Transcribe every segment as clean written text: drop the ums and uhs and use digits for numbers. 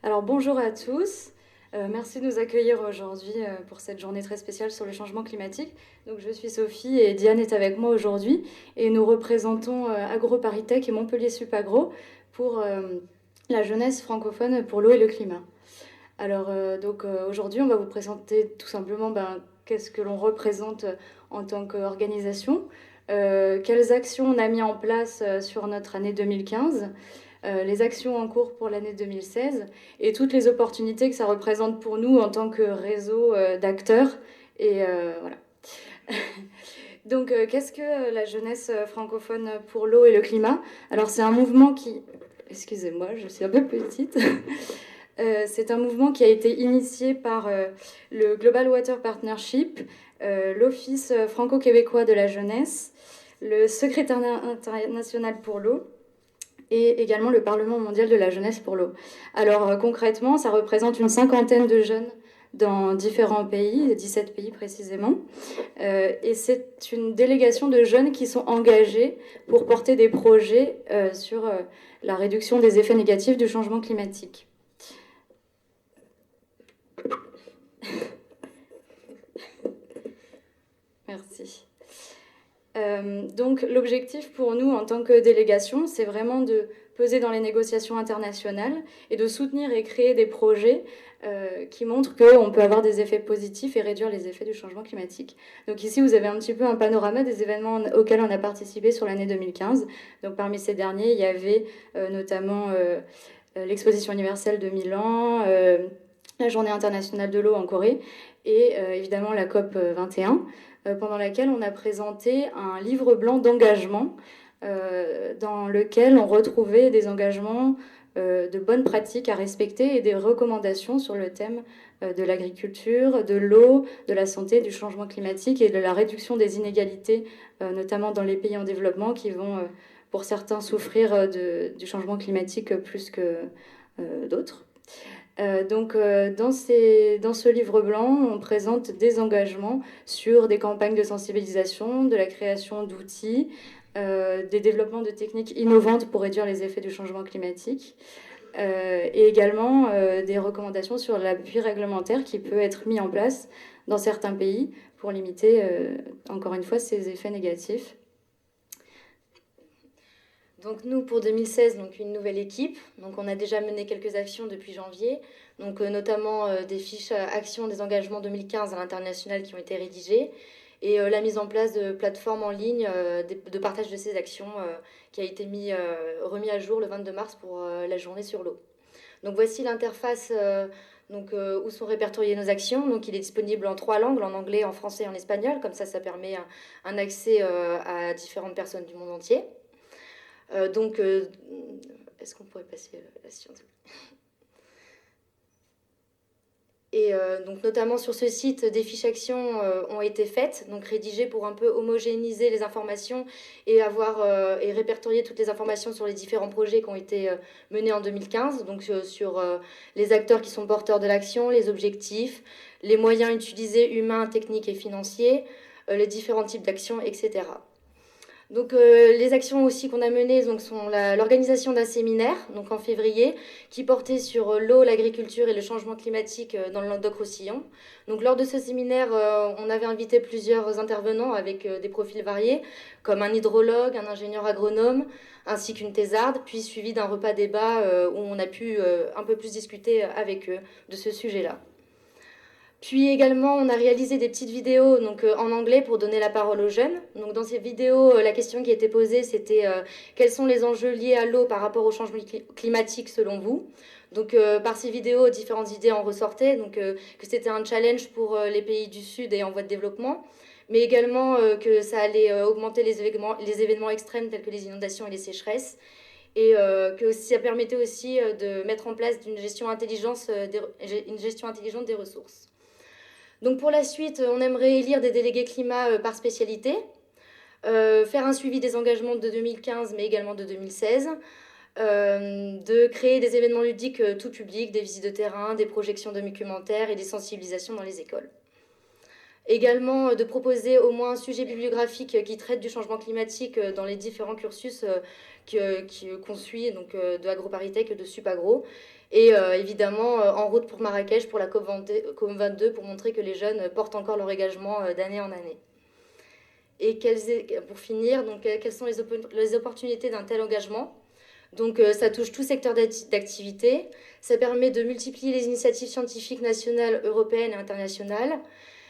Alors bonjour à tous. Merci de nous accueillir aujourd'hui pour cette journée très spéciale sur le changement climatique. Donc, je suis Sophie et Diane est avec moi aujourd'hui et nous représentons AgroParisTech et Montpellier Supagro pour la jeunesse francophone pour l'eau et le climat. Alors aujourd'hui on va vous présenter tout simplement qu'est-ce que l'on représente en tant qu'organisation, quelles actions on a mis en place sur notre année 2015, les actions en cours pour l'année 2016 et toutes les opportunités que ça représente pour nous en tant que réseau d'acteurs. Et voilà. Donc, qu'est-ce que la jeunesse francophone pour l'eau et le climat? Alors, c'est un mouvement qui... Excusez-moi, je suis un peu petite. C'est un mouvement qui a été initié par le Global Water Partnership, l'Office franco-québécois de la jeunesse, le secrétariat international pour l'eau, et également le Parlement mondial de la jeunesse pour l'eau. Alors concrètement, ça représente une cinquantaine de jeunes dans différents pays, 17 pays précisément. Et c'est une délégation de jeunes qui sont engagés pour porter des projets sur la réduction des effets négatifs du changement climatique. Merci. Donc l'objectif pour nous en tant que délégation, c'est vraiment de peser dans les négociations internationales et de soutenir et créer des projets qui montrent qu'on peut avoir des effets positifs et réduire les effets du changement climatique. Donc ici, vous avez un petit peu un panorama des événements auxquels on a participé sur l'année 2015. Donc parmi ces derniers, il y avait notamment l'exposition universelle de Milan, la journée internationale de l'eau en Corée et évidemment la COP 21, pendant laquelle on a présenté un livre blanc d'engagement dans lequel on retrouvait des engagements de bonnes pratiques à respecter et des recommandations sur le thème de l'agriculture, de l'eau, de la santé, du changement climatique et de la réduction des inégalités, notamment dans les pays en développement qui vont, pour certains, souffrir du changement climatique plus que d'autres. Dans ce livre blanc, on présente des engagements sur des campagnes de sensibilisation, de la création d'outils, des développements de techniques innovantes pour réduire les effets du changement climatique, et également des recommandations sur l'appui réglementaire qui peut être mis en place dans certains pays pour limiter, encore une fois, ces effets négatifs. Donc nous, pour 2016, donc une nouvelle équipe. Donc on a déjà mené quelques actions depuis janvier, donc notamment des fiches actions des engagements 2015 à l'international qui ont été rédigées et la mise en place de plateformes en ligne de partage de ces actions qui a été remis à jour le 22 mars pour la journée sur l'eau. Donc voici l'interface où sont répertoriées nos actions. Donc il est disponible en 3 langues, en anglais, en français et en espagnol. Comme ça permet un accès à différentes personnes du monde entier. Est-ce qu'on pourrait passer la science? Et donc notamment sur ce site, des fiches actions ont été faites, donc rédigées pour un peu homogénéiser les informations et et répertorier toutes les informations sur les différents projets qui ont été menés en 2015, donc sur les acteurs qui sont porteurs de l'action, les objectifs, les moyens utilisés humains, techniques et financiers, les différents types d'actions, etc. Donc les actions aussi qu'on a menées sont l'organisation d'un séminaire donc en février qui portait sur l'eau, l'agriculture et le changement climatique dans le Languedoc-Roussillon. Donc lors de ce séminaire, on avait invité plusieurs intervenants avec des profils variés comme un hydrologue, un ingénieur agronome ainsi qu'une thésarde, puis suivi d'un repas débat où on a pu un peu plus discuter avec eux de ce sujet-là. Puis également, on a réalisé des petites vidéos en anglais pour donner la parole aux jeunes. Donc dans ces vidéos, la question qui était posée, c'était quels sont les enjeux liés à l'eau par rapport au changement climatique selon vous? Donc par ces vidéos, différentes idées en ressortaient. Donc que c'était un challenge pour les pays du Sud et en voie de développement, mais également que ça allait augmenter les événements extrêmes tels que les inondations et les sécheresses. Et que ça permettait aussi de mettre en place une gestion intelligente des ressources. Donc pour la suite, on aimerait élire des délégués climat par spécialité, faire un suivi des engagements de 2015 mais également de 2016, de créer des événements ludiques tout public, des visites de terrain, des projections de documentaires et des sensibilisations dans les écoles. Également de proposer au moins un sujet bibliographique qui traite du changement climatique dans les différents cursus qu'on suit, donc de AgroParisTech et de Supagro, Et évidemment, en route pour Marrakech, pour la COP22, pour montrer que les jeunes portent encore leur engagement d'année en année. Et pour finir, donc, quelles sont les opportunités d'un tel engagement? Donc ça touche tout secteur d'activité, ça permet de multiplier les initiatives scientifiques nationales, européennes et internationales,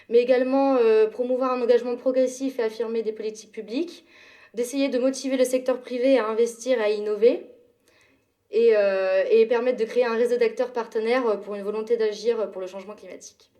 mais également promouvoir un engagement progressif et affirmer des politiques publiques, d'essayer de motiver le secteur privé à investir et à innover, et permettre de créer un réseau d'acteurs partenaires pour une volonté d'agir pour le changement climatique.